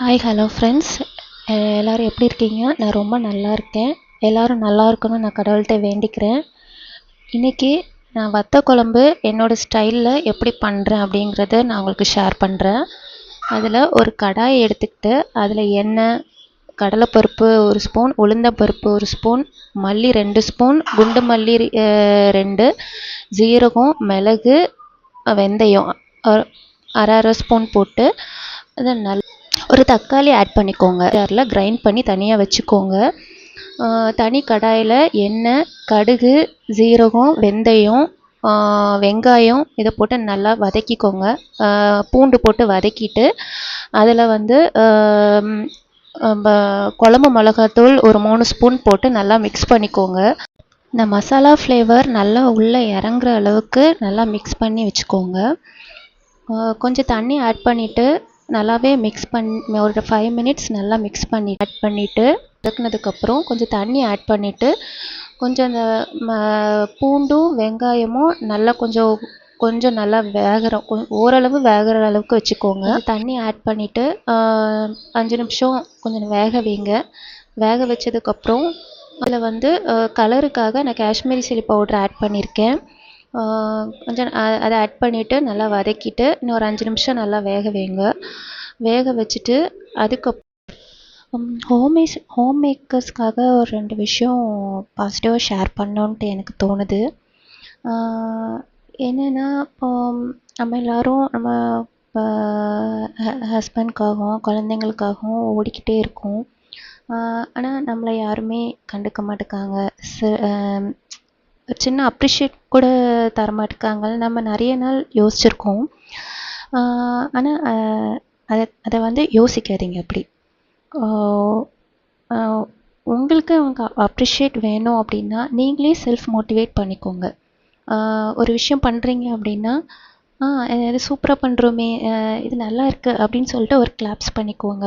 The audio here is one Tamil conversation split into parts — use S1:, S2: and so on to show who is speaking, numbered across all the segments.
S1: ஹாய் ஹலோ ஃப்ரெண்ட்ஸ், எல்லோரும் எப்படி இருக்கீங்க? நான் ரொம்ப நல்லா இருக்கேன். எல்லோரும் நல்லா இருக்கணும்னு நான் கடவுள்கிட்ட வேண்டிக்கிறேன். இன்றைக்கி நான் வத்த குழம்பு என்னோடய ஸ்டைலில் எப்படி பண்ணுறேன் அப்படிங்கிறத நான் உங்களுக்கு ஷேர் பண்ணுறேன். அதில் ஒரு கடாயை எடுத்துக்கிட்டு அதில் எண்ணெய், கடலைப்பருப்பு 1 ஸ்பூன், உளுந்தம்பருப்பு 1 ஸ்பூன், மல்லி 2 ஸ்பூன், குண்டு மல்லி 2, ஜீரகம், மிளகு, வெந்தயம் அரை ஸ்பூன் போட்டு அதை ஒரு தக்காளி ஆட் பண்ணிக்கோங்க. ஜாரில் கிரைண்ட் பண்ணி தனியாக வச்சுக்கோங்க. தனி கடாயில் எண்ணெய், கடுகு, ஜீரகம், வெந்தயம், வெங்காயம் இதை போட்டு நல்லா வதக்கிக்கோங்க. பூண்டு போட்டு வதக்கிட்டு அதில் குழம்பு மிளகாத்தூள் ஒரு 3 ஸ்பூன் போட்டு நல்லா மிக்ஸ் பண்ணிக்கோங்க. இந்த மசாலா ஃப்ளேவர் நல்லா உள்ளே இறங்குற அளவுக்கு நல்லா மிக்ஸ் பண்ணி வச்சுக்கோங்க. கொஞ்சம் தண்ணி ஆட் பண்ணிவிட்டு நல்லாவே மிக்ஸ் ஒரு 5 மினிட்ஸ் நல்லா மிக்ஸ் ஆட் பண்ணிவிட்டு வதக்குனதுக்கப்புறம் கொஞ்சம் தண்ணி ஆட் பண்ணிவிட்டு கொஞ்சம் அந்த பூண்டும் வெங்காயமும் நல்லா கொஞ்சம் நல்லா ஓரளவு வேகிற அளவுக்கு வச்சுக்கோங்க. தண்ணி ஆட் பண்ணிவிட்டு 5 நிமிஷம் கொஞ்சம் வேக வைங்க. வேக வச்சதுக்கப்புறம் அதில் கலருக்காக நான் காஷ்மீரி சில்லி பவுடர் ஆட் பண்ணியிருக்கேன். கொஞ்சம் அதை ஆட் பண்ணிவிட்டு நல்லா வதக்கிட்டு இன்னொரு 5 நிமிஷம் நல்லா வேக வைங்க. வேக வச்சுட்டு ஹோம் மேக்கர்ஸ்க்காக ஒரு 2 விஷயம் பாசிட்டிவாக ஷேர் பண்ணோன்ட்டு எனக்கு தோணுது. என்னென்னா, நம்ம எல்லோரும் நம்ம ஹஸ்பண்ட்காகவும் குழந்தைங்களுக்காகவும் ஓடிக்கிட்டே இருக்கோம். ஆனால் நம்மளை யாருமே கண்டுக்க மாட்டேங்காங்க. சின்ன அப்ரிஷியேட் கூட தரமாட்டேங்காங்க. நம்ம நிறைய நாள் யோசிச்சிருக்கோம். ஆனால் அதை யோசிக்காதீங்க அப்படி. உங்களுக்கு அவங்க அப்ரிஷியேட் வேணும் அப்படின்னா நீங்களே செல்ஃப் மோட்டிவேட் பண்ணிக்கோங்க. ஒரு விஷயம் பண்ணுறீங்க அப்படின்னா இது சூப்பராக பண்ணுறோமே, இது நல்லா இருக்குது அப்படின்னு சொல்லிட்டு ஒரு கிளாப்ஸ் பண்ணிக்கோங்க.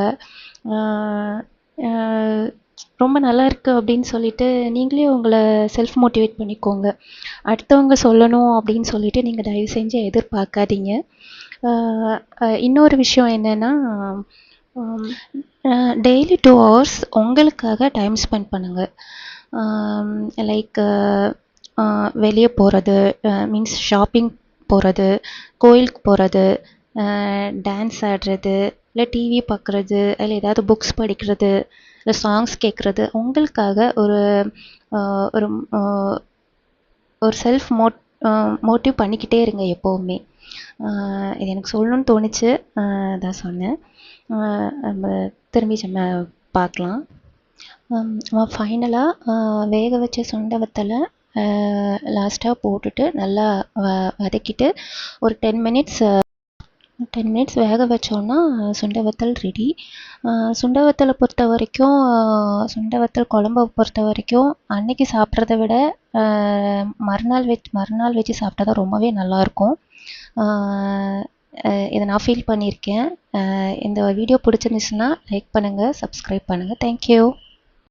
S1: ரொம்ப நல்லா இருக்குது அப்படின்னு சொல்லிட்டு நீங்களே உங்களை செல்ஃப் மோட்டிவேட் பண்ணிக்கோங்க. அடுத்தவங்க சொல்லணும் அப்படின்னு சொல்லிட்டு நீங்கள் தயவு செஞ்சு எதிர்பார்க்காதீங்க. இன்னொரு விஷயம் என்னென்னா, டெய்லி 2 hours உங்களுக்காக டைம் ஸ்பெண்ட் பண்ணுங்கள். லைக் வெளியே போகிறது, மீன்ஸ் ஷாப்பிங் போகிறது, கோயிலுக்கு போகிறது, டான்ஸ் ஆடுறது, இல்லை டிவி பார்க்குறது, இல்லை ஏதாவது புக்ஸ் படிக்கிறது, இல்லை சாங்ஸ் கேட்குறது, உங்களுக்காக ஒரு ஒரு ஒரு செல்ஃப் மோட்டிவ் பண்ணிக்கிட்டே இருங்க எப்போவுமே. இது எனக்கு சொல்லணும்னு தோணுச்சு, அதான் சொன்னேன். நம்ம திரும்பி பார்க்கலாம். ஃபைனலாக வேக வச்ச சுண்டை வத்தலை லாஸ்ட்டாக போட்டுட்டு நல்லா வதக்கிட்டு ஒரு 10 மினிட்ஸ் வேக வச்சோன்னா சுண்டை வத்தல் ரெடி. சுண்டை வத்தலை பொறுத்த வரைக்கும், சுண்டை வத்தல் குழம்ப பொறுத்த வரைக்கும் அன்றைக்கி சாப்பிட்றத விட மறுநாள் வச்சு சாப்பிட்டா தான் ரொம்பவே நல்லாயிருக்கும். இதை நான் ஃபீல் பண்ணியிருக்கேன். இந்த வீடியோ பிடிச்சிருந்துச்சுன்னா லைக் பண்ணுங்கள், சப்ஸ்கிரைப் பண்ணுங்கள். தேங்க்யூ.